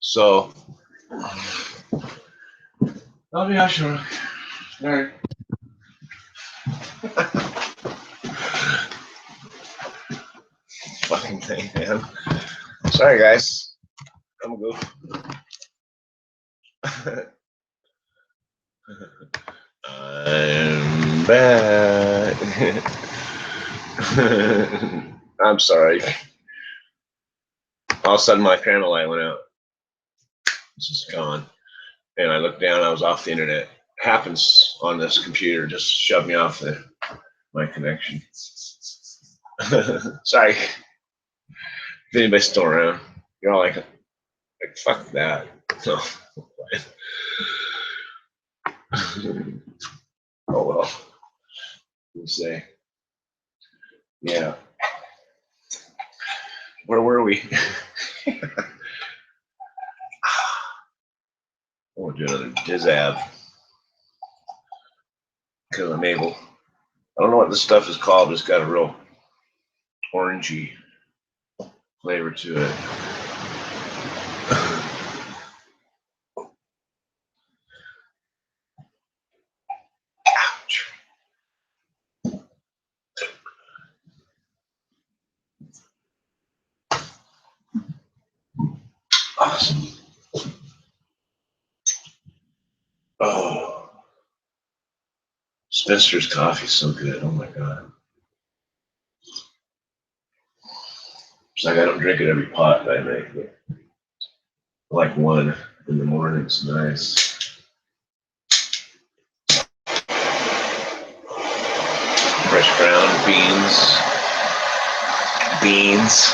So, oh yeah, sure. All right. Fucking thing, man. Sorry, guys. I'm a goof. I'm back. I'm sorry. All of a sudden, my camera light went out. It's just gone. And I looked down. I was off the internet. Happens on this computer. Just shoved me off my connection. Sorry. If anybody's still around, you're all like fuck that. No. Oh well. We'll say. Yeah. Where were we? We'll do another Dizab. Because I'm able. I don't know what this stuff is called, but it's got a real orangey flavor to it. Ouch. Awesome. Oh. Spencer's coffee is so good. Oh my god. It's like I don't drink it every pot that I make, but I like one in the morning. It's nice. Fresh ground beans.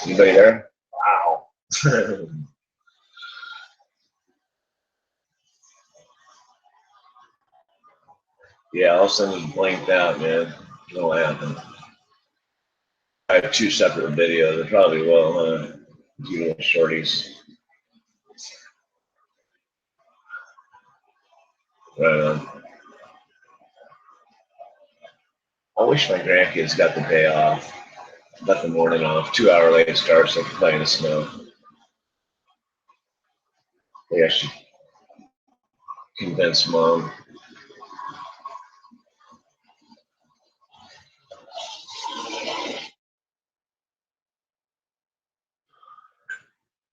Anybody there? Wow. Yeah, all of a sudden it blanked out, man. No what happened. I have two separate videos. I probably will, do little shorties. Right on. I wish my grandkids got the day off, got the morning off, 2 hour late start so they could play in the snow. They actually convinced mom.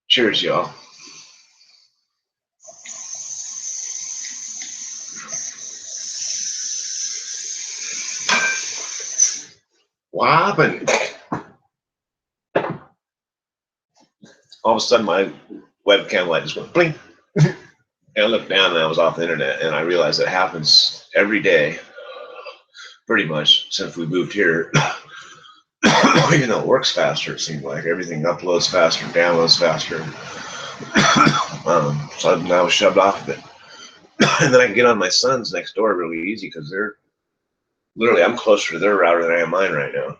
Cheers, y'all. What happened? All of a sudden, my webcam light just went blink. And I looked down and I was off the internet, and I realized it happens every day, pretty much, since we moved here. You know, it works faster, it seems like. Everything uploads faster, downloads faster. So I was shoved off of it. And then I can get on my son's next door really easy because they're literally, I'm closer to their router than I am mine right now.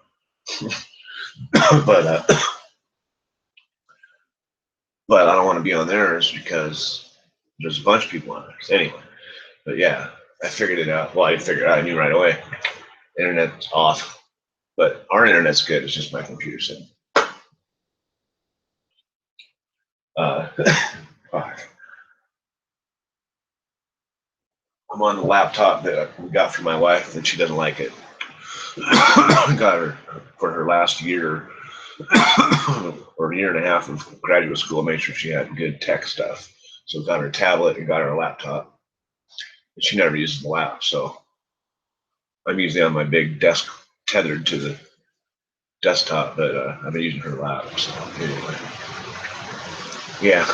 But I don't want to be on theirs because there's a bunch of people on theirs. Anyway, but yeah, I figured it out. Well, I figured it out. I knew right away. Internet's off. But our internet's good. It's just my computer sitting. Fuck. I'm on the laptop that we got for my wife, and she doesn't like it. Got her for her last year or a year and a half of graduate school, made sure she had good tech stuff. So got her a tablet and got her a laptop. And she never uses the lap, so I'm usually on my big desk tethered to the desktop, but I've been using her lap. So anyway, yeah,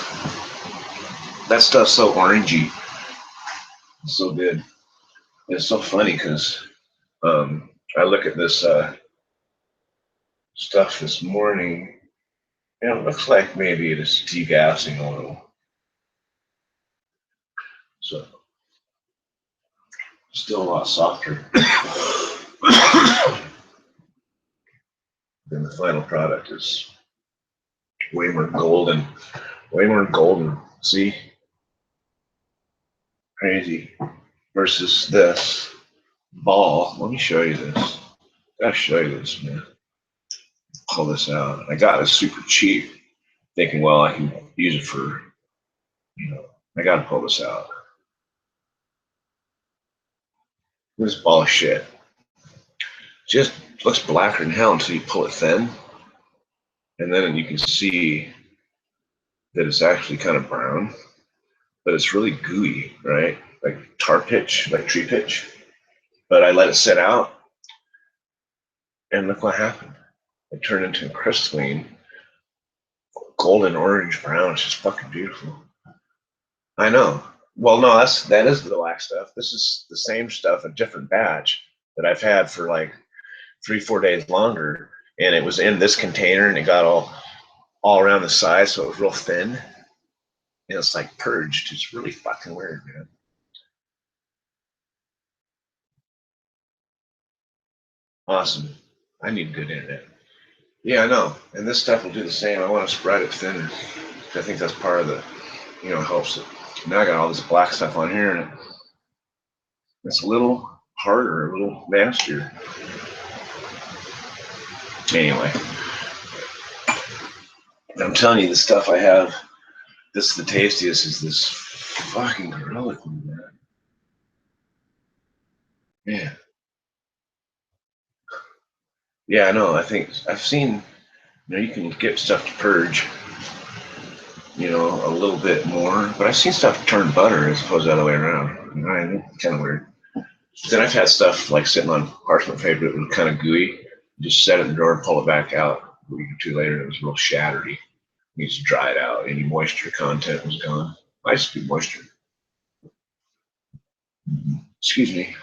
that stuff's so orangey, it's so good. It's so funny because I look at this stuff this morning, and it looks like maybe it is degassing a little. So still a lot softer than the final product. Is way more golden. See, crazy. Versus this ball. Let me show you this. I'll show you this, man. Pull this out. I got it super cheap, thinking, well, I can use it for You know, I gotta pull this out. This ball of shit just looks blacker than hell until you pull it thin, and then you can see that it's actually kind of brown, but it's really gooey, right? Like tar pitch, like tree pitch. But I let it sit out, and look what happened. It turned into a crystalline, golden orange brown. It's just fucking beautiful. I know. Well, no, that is the black stuff. This is the same stuff, a different batch that I've had for like 3-4 days longer, and it was in this container, and it got all around the sides, so it was real thin. And it's like purged. It's really fucking weird, man. Awesome. I need good internet. Yeah, I know. And this stuff will do the same. I want to spread it thinner. I think that's part of the, helps it. Now I got all this black stuff on here, and it's a little harder, a little nastier. Anyway, I'm telling you, the stuff I have, this is the tastiest, is this fucking gorilla glue, man. Yeah. Yeah, I know. I think I've seen, you can get stuff to purge, a little bit more, but I've seen stuff turn butter as opposed to the other way around. It's kind of weird. Then I've had stuff like sitting on parchment paper that was kind of gooey. Just set it in the drawer, pull it back out. A week or two later, and it was real shattery. Needs to dry it out. Any moisture content was gone. I just do moisture. Excuse me.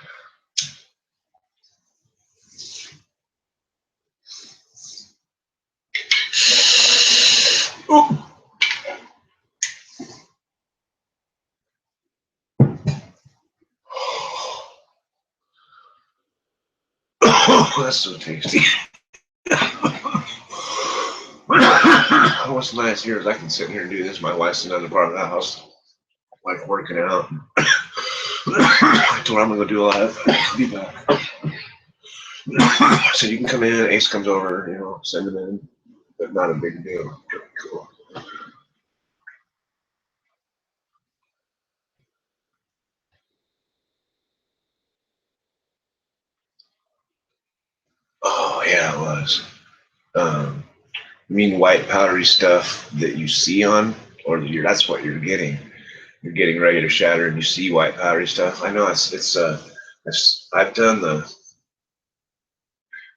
Oh. That's so tasty. What's nice here is I can sit here and do this. My wife's in another part of the house, like working out. I told her I'm gonna go do all that. Be back. So you can come in. Ace comes over. Send him in, but not a big deal. Cool. Oh yeah, it was. You mean white powdery stuff that you see on, or that's what you're getting. You're getting regular shatter, and you see white powdery stuff. I know I've done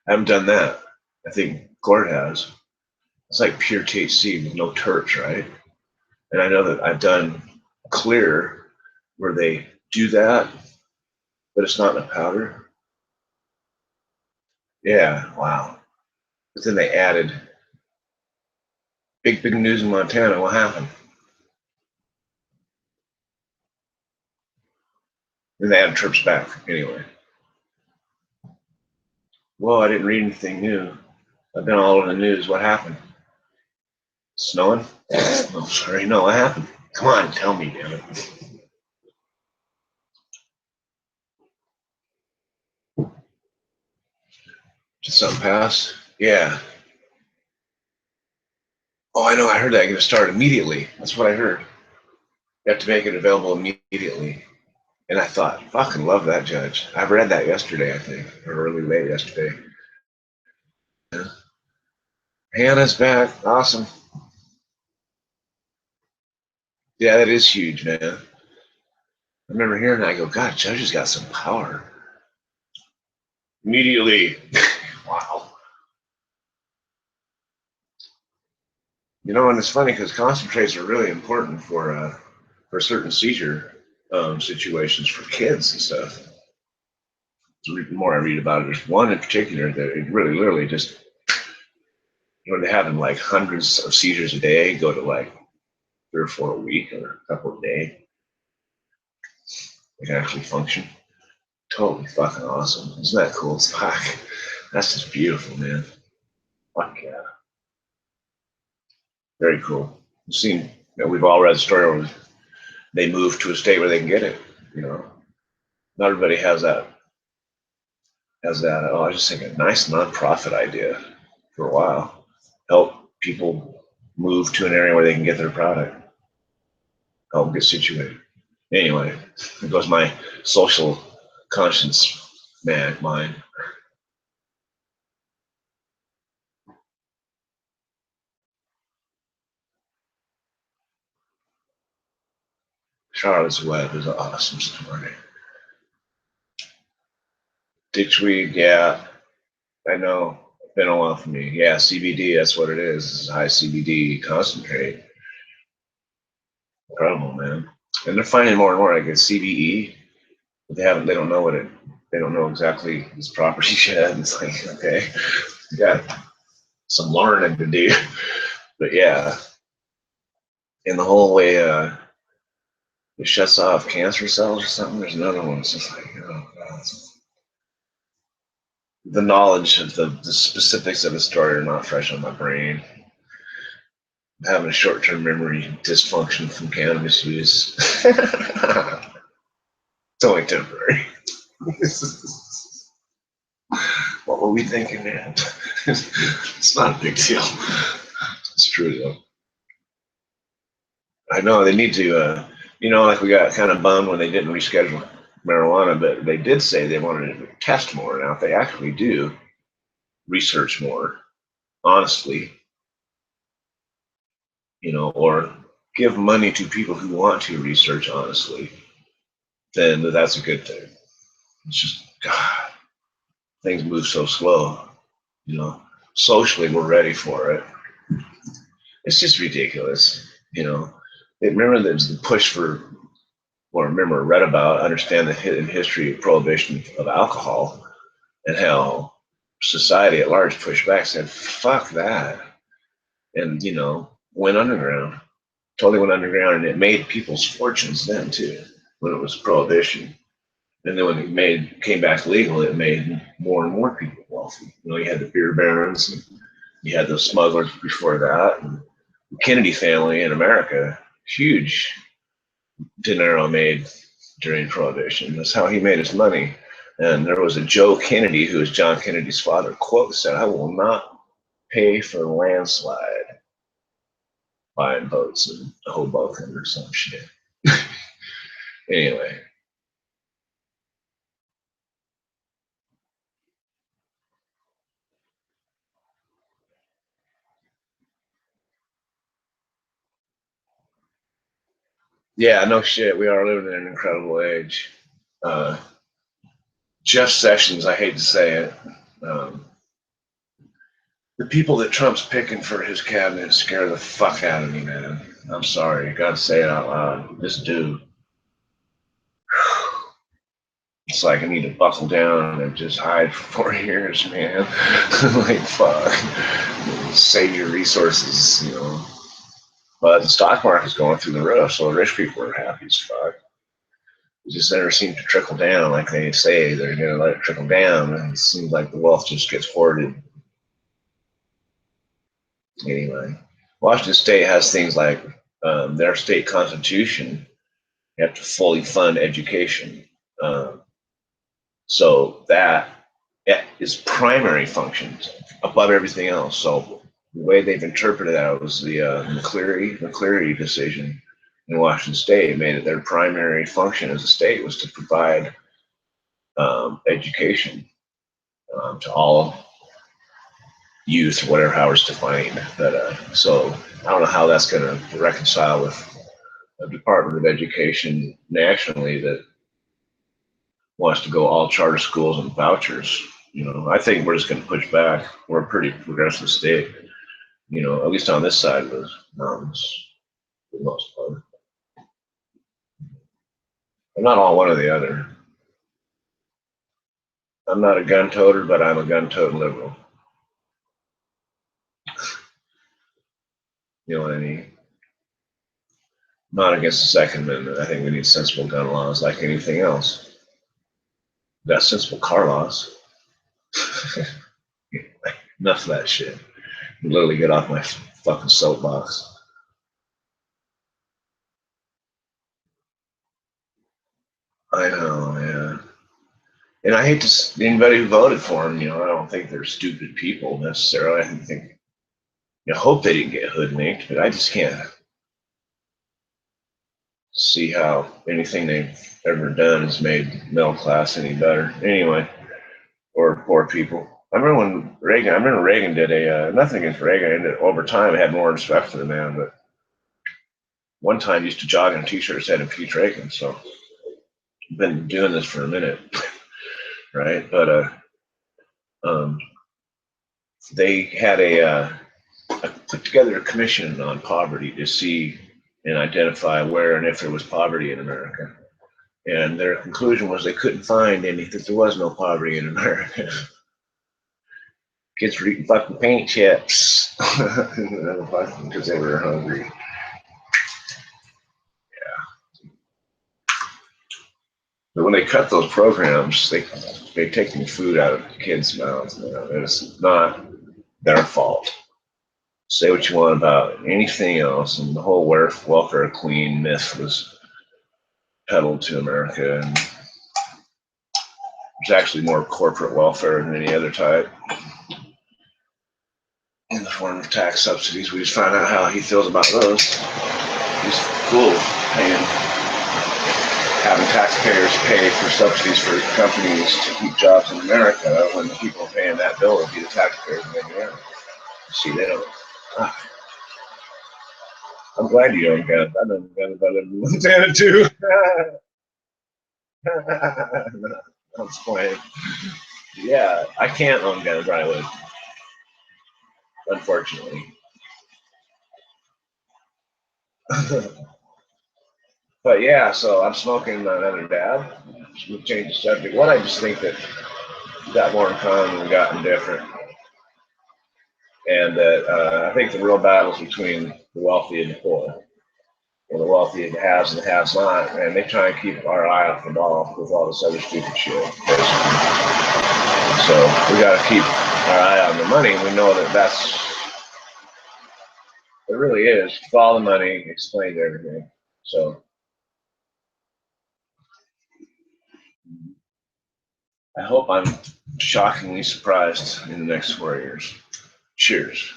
I haven't done that. I think Gord has. It's like pure THC with no terps, right? And I know that I've done clear where they do that, but it's not in a powder. Yeah, wow. But then they added big news in Montana. What happened? Then they added terps back anyway. Well, I didn't read anything new. I've been all over the news. What happened? Snowing? Oh, sorry. No, what happened? Come on, tell me, damn it. Did something pass? Yeah. Oh, I know. I heard that. Going to start immediately. That's what I heard. You have to make it available immediately. And I thought, fucking love that judge. I read that yesterday, I think, or really late yesterday. Hannah's back. Awesome. Yeah, that is huge, man. I remember hearing that. I go, God, Judge has got some power. Immediately. Wow. And it's funny because concentrates are really important for certain seizure situations for kids and stuff. The more I read about it, there's one in particular that it really literally just, they're having like hundreds of seizures a day, go to like 3 or 4 a week or a couple a day. They can actually function. Totally fucking awesome. Isn't that cool? Fuck. That's just beautiful, man. Fuck yeah. Very cool. We've all read the story where they move to a state where they can get it. Not everybody has that. Oh, I just think a nice nonprofit idea for a while. Help people move to an area where they can get their product. help them get situated. Anyway, there goes my social conscience mind. Charlotte's Web is an awesome story. Ditchweed, yeah, I know. Been a while for me. Yeah, CBD, that's what it is. It's high CBD concentrate. Incredible, man. And they're finding more and more. Like it's CBE, but they don't know what it. They don't know exactly its properties yet. It's like, okay, you got some learning to do. But yeah, and the whole way it shuts off cancer cells or something. There's another one. It's just like, oh god. The knowledge of the specifics of the story are not fresh on my brain. I'm having a short-term memory dysfunction from cannabis use. It's only temporary. What were we thinking, man? It's not a big deal. It's true though. I know they need to, like we got kind of bummed when they didn't reschedule marijuana, but they did say they wanted to test more. Now, if they actually do research more, honestly, or give money to people who want to research honestly, then that's a good thing. It's just, God, things move so slow. Socially, we're ready for it. It's just ridiculous. Remember there's the push for, or remember, read about, understand the hidden history of prohibition of alcohol and how society at large pushed back, said, fuck that. And, went underground, totally went underground. And it made people's fortunes then, too, when it was prohibition. And then when came back legal, it made more and more people wealthy. You had the beer barons, and you had the smugglers before that. And the Kennedy family in America, huge dinero made during Prohibition. That's how he made his money. And there was a Joe Kennedy, who was John Kennedy's father, quote said, "I will not pay for a landslide buying boats in Hoboken or some shit." Anyway. Yeah, no shit. We are living in an incredible age. Uh, Jeff Sessions, I hate to say it, um, the people that Trump's picking for his cabinet scare the fuck out of me, man. I'm sorry. You gotta say it out loud. This dude. It's like I need to buckle down and just hide for 4 years, man. Like, fuck. Save your resources. But the stock market's going through the roof, so the rich people are happy as fuck. It just never seems to trickle down like they say they're going to let it trickle down. And it seems like the wealth just gets hoarded. Anyway, Washington State has things like their state constitution. You have to fully fund education. Um, so that is primary functions above everything else. So the way they've interpreted that was the McCleary decision in Washington State made it their primary function as a state was to provide education to all youth, whatever how it's defined. So I don't know how that's going to reconcile with a Department of Education nationally that wants to go all charter schools and vouchers. I think we're just going to push back. We're a pretty progressive state, at least on this side of the mountains, for the most part. I'm not all one or the other. I'm not a gun toter, but I'm a gun toting liberal. You know what I mean? Not against the Second Amendment. I think we need sensible gun laws like anything else. We got sensible car laws. Enough of that shit. Literally get off my fucking soapbox. I know, man. And I hate to anybody who voted for him. I don't think they're stupid people necessarily. I think I hope they didn't get hoodwinked, but I just can't. see how anything they've ever done has made middle class any better. Anyway, or poor people. I remember Reagan did nothing against Reagan, and over time I had more respect for the man, but one time used to jog in a t-shirt that said impeach Reagan, so I've been doing this for a minute, right? But they had put together a commission on poverty to see and identify where and if there was poverty in America. And their conclusion was they couldn't find any, that there was no poverty in America. Kids were eating fucking paint chips because they were hungry. Yeah. But when they cut those programs, they taking food out of kids' mouths. You know, it's not their fault. Say what you want about anything else, and the whole welfare queen myth was peddled to America, and there's actually more corporate welfare than any other type in the form of tax subsidies. We just found out how he feels about those. He's cool having taxpayers pay for subsidies for companies to keep jobs in America when the people paying that bill would be the taxpayers in Indiana. See, they don't. I'm glad you own guns. I know guns about it in Montana too. I'm just playing. Yeah, I can't own guns where I live, unfortunately. But yeah, so I'm smoking another dab. We'll change the subject. One, I just think that we got more in common than we got in different. And that I think the real battle is between the wealthy and the poor. And the wealthy, the haves and the haves not. And they try and keep our eye off the ball with all this other stupid shit. So we got to keep our eye on the money. We know that it really is. Follow the money, explains everything. So I hope I'm shockingly surprised in the next 4 years. Cheers.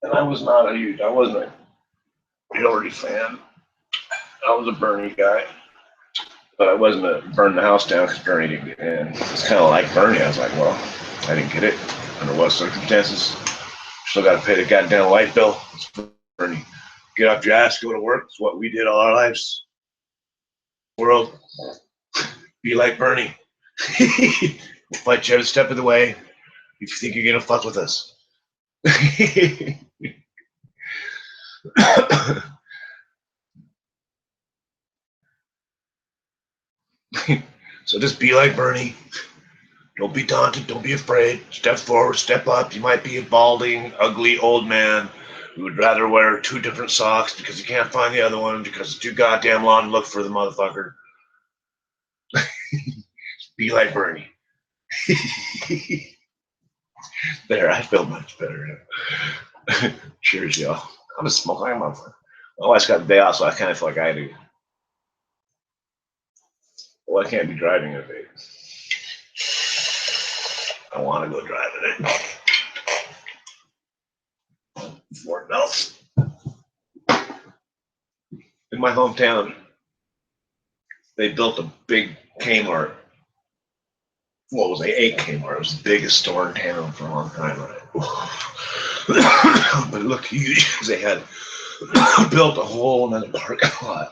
And I wasn't a Hillary fan. I was a Bernie guy. But I wasn't a burn the house down because Bernie didn't get in. It's kind of like Bernie. I was like, well, I didn't get it under what circumstances. Still got to pay the goddamn light bill. Bernie, get off your ass, go to work. It's what we did all our lives. World, be like Bernie. We'll fight you every step of the way if you think you're gonna fuck with us. So just be like Bernie. Don't be daunted. Don't be afraid. Step forward. Step up. You might be a balding, ugly old man who would rather wear 2 different socks because he can't find the other one because it's too goddamn long to look for the motherfucker. Be like Bernie. There, I feel much better. Cheers, y'all. I'm a smoker. I'm a motherfucker. My wife's got the day off, so I kind of feel like I do. Well, I can't be driving a vape. I want to go driving it before it melts. In my hometown, they built a big Kmart. Well, it was a Kmart. It was the biggest store in town for a long time, right? But it looked huge because they had built a whole another parking lot.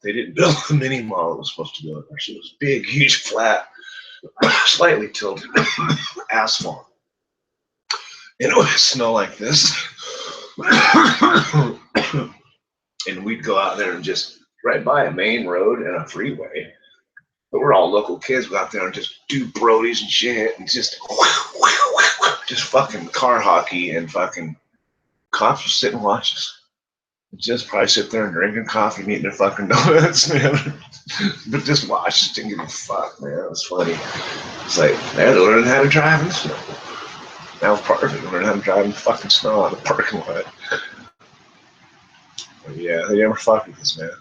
They didn't build the mini mall it was supposed to go there. So it was big, huge, flat, slightly tilted asphalt. And it would snow like this. And we'd go out there and just right by a main road and a freeway. But we're all local kids. Go out there and just do brodies and shit and just fucking car hockey, and fucking cops would sit and watch us. Just probably sit there and drinking coffee and eating their fucking donuts, man. But just watch, just didn't give a fuck, man. It was funny. It's like, they're learning how to drive in the snow. That was perfect. Learning how to drive in the fucking snow on the parking lot. But yeah, they never fuck with this, man.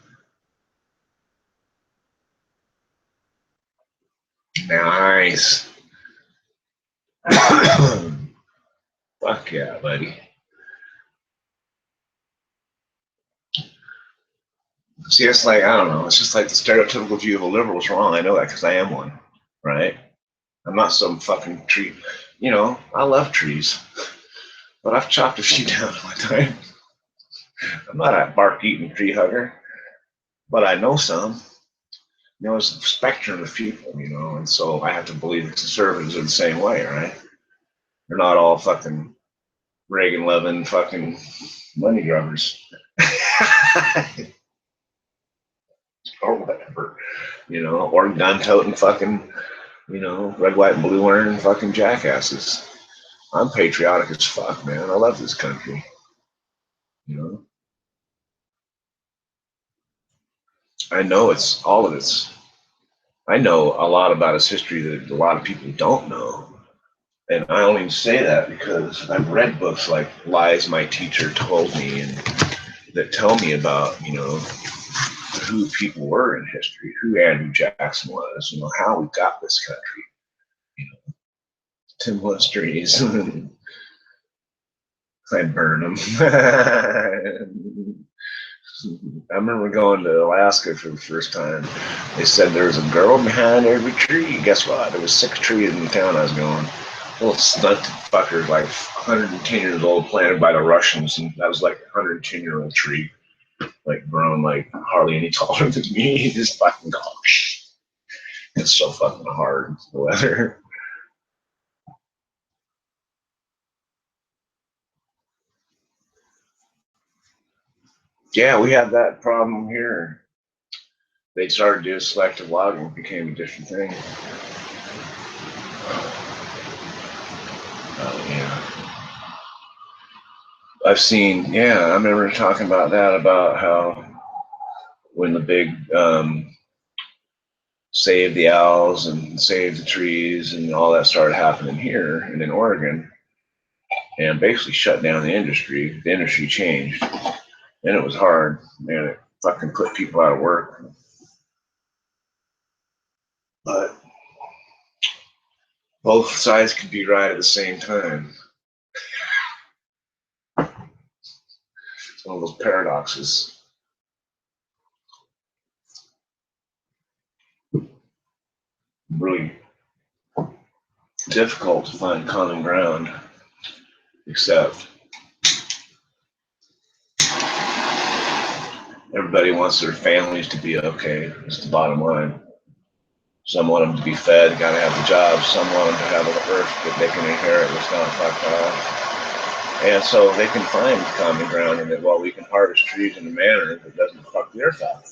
Nice. Fuck yeah, buddy. See, it's like, I don't know. It's just like the stereotypical view of a liberal is wrong. I know that because I am one, right? I'm not some fucking tree. You know, I love trees, but I've chopped a few down in my time. I'm not a bark-eating tree hugger, but I know some. You know, it's a spectrum of people, you know, and so I have to believe the conservatives are the same way, right? They're not all fucking Reagan-loving fucking money grubbers. Or whatever, you know, or gun-toting fucking, you know, red, white, and blue wearing fucking jackasses. I'm patriotic as fuck, man. I love this country, you know. I know it's all of its. I know a lot about its history that a lot of people don't know. And I only say that because I've read books like Lies My Teacher Told Me and that tell me about, you know, who people were in history, who Andrew Jackson was, you know, how we got this country, you know, Tim Lestrees. I burn them. I remember going to Alaska for the first time. They said there was a girl behind every tree. Guess what? There was 6 trees in the town I was going. Little stunted fuckers, like 110 years old, planted by the Russians, and that was like a 110-year-old tree, like grown like hardly any taller than me. Just fucking gosh, it's so fucking hard. The weather. Yeah, we had that problem here. They started doing selective logging, became a different thing. Yeah. I've seen, yeah, I remember talking about that, about how when the big save the owls and save the trees and all that started happening here and in Oregon and basically shut down the industry changed. And it was hard, man. It fucking put people out of work. But both sides could be right at the same time. It's one of those paradoxes. Really difficult to find common ground, except everybody wants their families to be okay. It's the bottom line. Some want them to be fed, gotta have the job. Some want them to have an earth that they can inherit that's not fucked off. And so they can find common ground in that, well, we can harvest trees in a manner that doesn't fuck the earth up.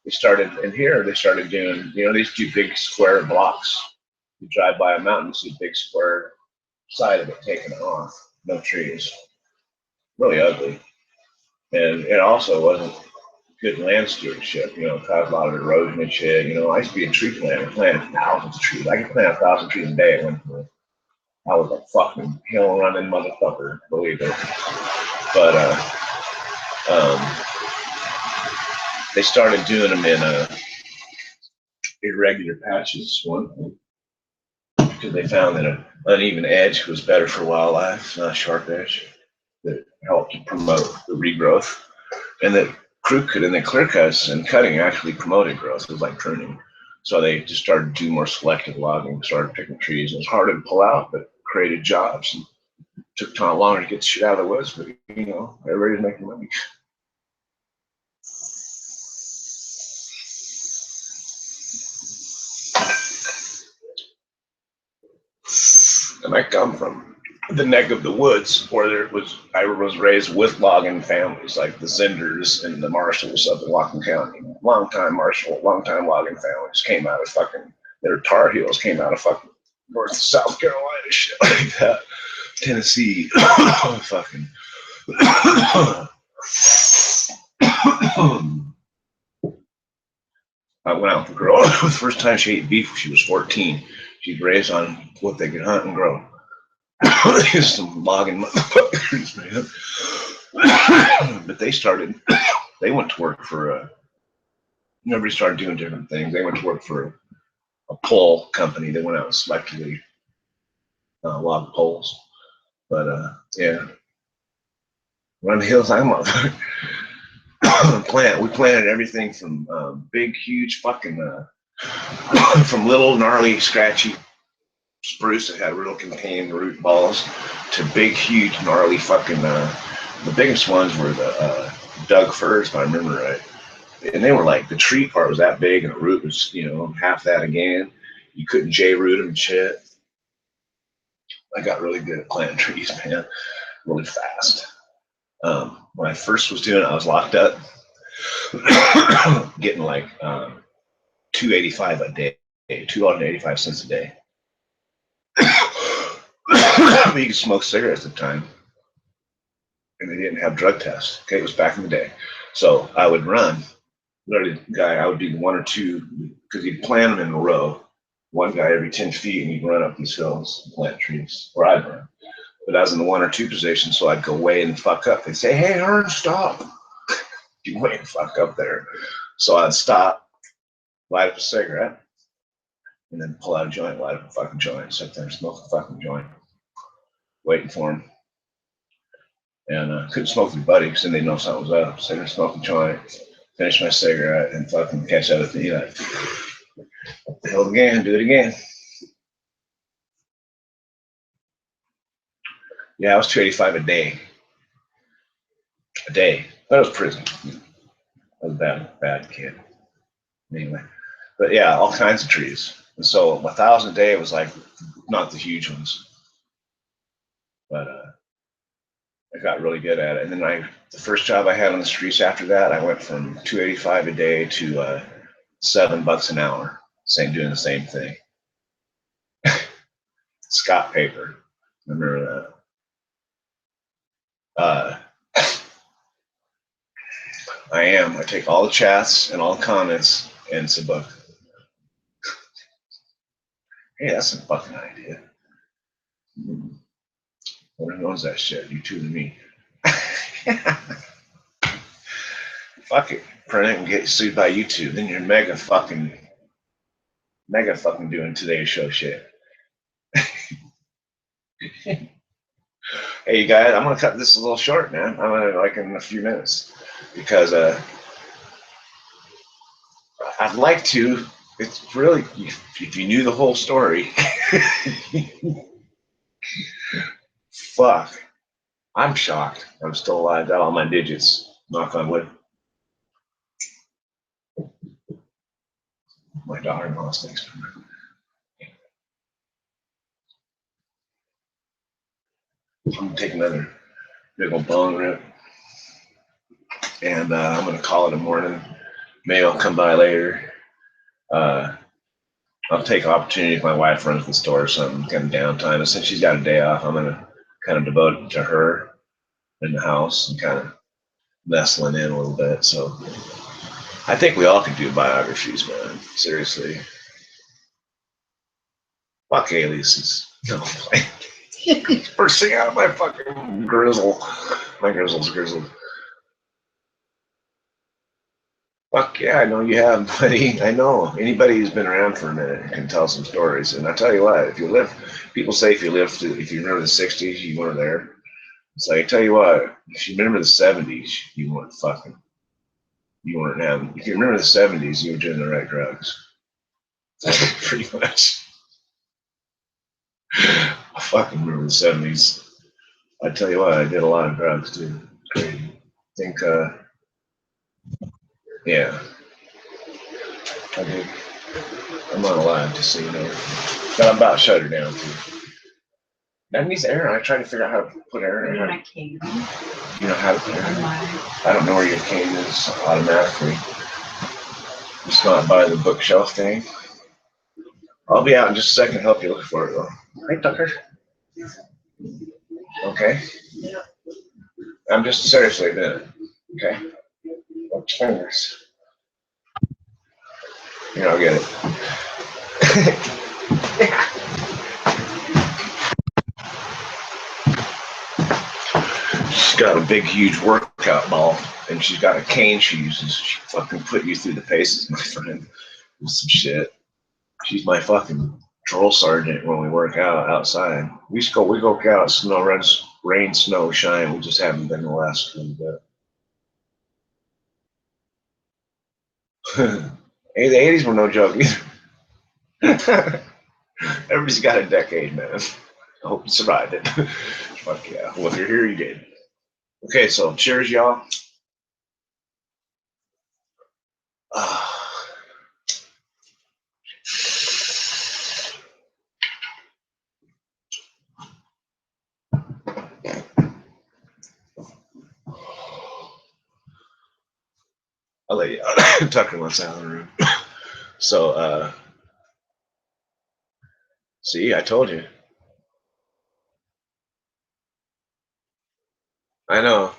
They started in here, they started doing, you know, these 2 big square blocks. You drive by a mountain, see a big square side of it taken off, no trees. Really ugly. And it also wasn't good land stewardship, you know, it caused a lot of erosion and shit. You know, I used to be a tree planter, planted thousands of trees. I could plant 1,000 trees a day at one point. I was a fucking hill running motherfucker, believe it. But they started doing them in irregular patches, one thing, because they found that an uneven edge was better for wildlife, not a sharp edge, that helped to promote the regrowth. And that clear cuts and cutting actually promoted growth. It was like pruning. So they just started to do more selective logging, started picking trees. It was harder to pull out, but created jobs. And it took time longer to get the shit out of the woods, but you know, everybody's making money. And I come from the neck of the woods where I was raised with logging families like the Zinders and the Marshalls up in Whatcom County. Long time logging families came out of fucking, their Tar Heels came out of fucking North South Carolina, shit like that. Tennessee, fucking. I went out with the girl. The first time she ate beef, she was 14. She'd raised on what they could hunt and grow. Some logging motherfuckers, man. But they went to work for, everybody started doing different things. They went to work for a pole company that went out and selectively log poles. But yeah, run the hills. I'm on plant. We planted everything from big, huge fucking from little gnarly, scratchy spruce that had real contained root balls to big, huge, gnarly fucking. The biggest ones were the Doug firs, if I remember right. And they were like, the tree part was that big and the root was, half that again. You couldn't J-root them and shit. I got really good at planting trees, man, really fast. When I first was doing it, I was locked up, getting like $2.85 a day, $2.85 a day. You could smoke cigarettes at the time, and they didn't have drug tests. Okay, it was back in the day. So I would run. Literally, I would be one or two, because you'd plant them in a row, one guy every 10 feet, and you'd run up these hills and plant trees, or I'd run. But I was in the 1 or 2 position, so I'd go way and fuck up. They'd say, hey, Ern, stop. You way and fuck up there. So I'd stop, light up a cigarette, and then pull out a joint, light up a fucking joint, sit there and smoke a fucking joint, waiting for him. And couldn't smoke with your buddy, because then they'd know something was up. So I'd smoke a joint, finish my cigarette, and fucking catch out at the hell again, do it again. Yeah, I was $2.85 a day. A day. That was prison. I was a bad kid. Anyway. But yeah, all kinds of trees. And so 1,000 a day was like not the huge ones. But I got really good at it. And then the first job I had on the streets after that, I went from $2.85 a day to $7 an hour, doing the same thing. Scott paper. Remember that. I am. I take all the chats and all the comments, and it's a book. Hey, that's a fucking idea. Who knows that shit? You two and me. Fuck it. Print it and get sued by YouTube. Then you're mega fucking doing Today's Show shit. Hey, you guys, I'm gonna cut this a little short, man. I'm gonna like in a few minutes because I'd like to. It's really, if you knew the whole story, fuck. I'm shocked. I'm still alive. Got all my digits. Knock on wood. My daughter-in-law thinks. I'm gonna take another big old bong rip, and I'm gonna call it a morning. Maybe I'll come by later. I'll take opportunity if my wife runs the store or something, kind of downtime. And since she's got a day off, I'm gonna kind of devote it to her in the house and kind of nestling in a little bit. So I think we all could do biographies, man. Seriously. Fuck aliases. No, first thing out of my fucking grizzle. My grizzle's grizzled. Fuck yeah, I know you have, buddy. I know. Anybody who's been around for a minute can tell some stories. And I tell you what, people say if you remember the 60s, you weren't there. So I tell you what, if you remember the 70s, you weren't having, if you remember the 70s, you were doing the right drugs. Pretty much. I fucking remember the 70s. I tell you what, I did a lot of drugs too. Crazy. I think, yeah. I did. I'm not alive, just so you know. But I'm about to shut her down too. That needs air. I try to figure out how to put air in. My cane. You know how to put air in? I don't know where your cane is automatically. It's not by the bookshelf thing. I'll be out in just a second to help you look for it though. Hey, Tucker. Okay. I'm just seriously a minute. Okay. Watch your fingers. Here, I'll get it. She's got a big, huge workout ball, and she's got a cane she uses. She fucking put you through the paces, my friend, with some shit. She's my fucking drill sergeant when we work out outside. We go out, snow, rain, snow, shine. We just haven't been the last little bit. Hey, the 80s were no joke either. Everybody's got a decade, man. I hope you survived it. Fuck yeah. Well, if you're here, you did. Okay, so cheers, y'all. I'll let you Tucker wants out of the room. So, see, I told you. I know.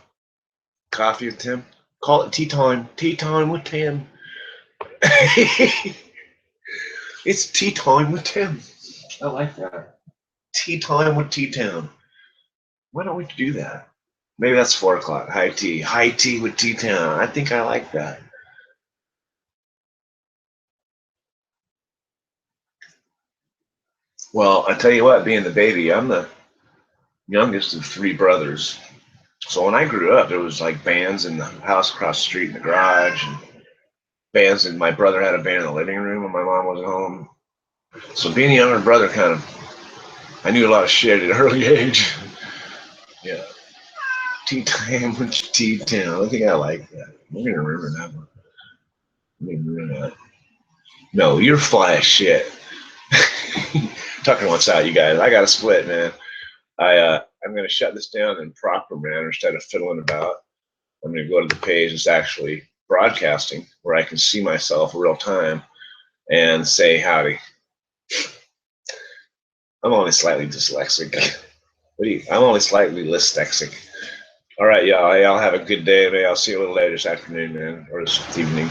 Coffee with Tim. Call it tea time. Tea time with Tim. It's tea time with Tim. I like that. Tea time with T-Town. Why don't we do that? Maybe that's 4 o'clock. High tea. High tea with T-Town. I think I like that. Well, I tell you what, being the baby, I'm the youngest of 3 brothers. So when I grew up, there was like bands in the house across the street in the garage, and bands, and my brother had a band in the living room when my mom wasn't home. So being a younger brother, kind of, I knew a lot of shit at an early age. Yeah. Tea time with T-Town. I think I like that. I'm gonna remember that one. Remember that. No, you're fly as shit. Tucker wants out, you guys. I got to split, man. I'm gonna shut this down in proper manner instead of fiddling about. I'm gonna go to the page that's actually broadcasting, where I can see myself real time and say howdy. I'm only slightly dyslexic. I'm only slightly dyslexic. All right, y'all. Y'all have a good day. Maybe I'll see you a little later this afternoon, man, or this evening.